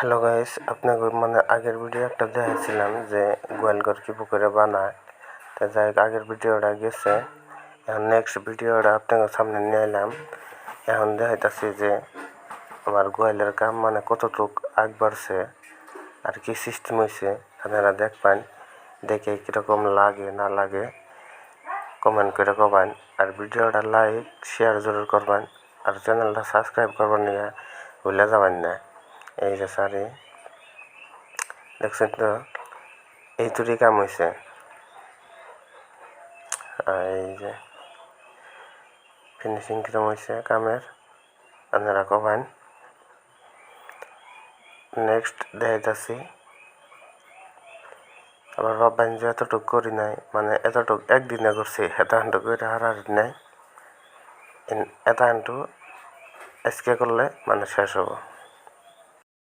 Hello guys, আপনাকে আগের video একটা দেখাইছিলাম যে গোয়ালঘর কীভাবে করে বানায়। তো যাই হোক, আগের ভিডিওটা গেছে, এখন নেক্সট ভিডিওটা আপনাদের সামনে নিয়ে এলাম। এখন দেখাইতেছি যে আমার গোয়ালের কাম কতটুক আগ বাড়ছে আর কি সিস্টেম হয়েছে। আপনারা দেখবেন, দেখে কীরকম লাগে না লাগে কমেন্ট করে কবেন। আর ভিডিওটা লাইক শেয়ার জরুর করবেন, আর চ্যানেলটা সাবস্ক্রাইব করবেন নিয়ে ভুলে যাবেন না। এই যে সারি দেখছেন তো, এই তুরি কাম হয়েছে। এই যে ফিনিশিং কিরম হয়েছে কামের, আপনারা কবেন। নেক্সট দেখাইতেছি, আবার ভাববেন যে এতটুক করি নাই, এতটুক একদিনে করছি, এতখানটু করে হারাহারি নাই। এতখানটু আজকে করলে শেষ হবো।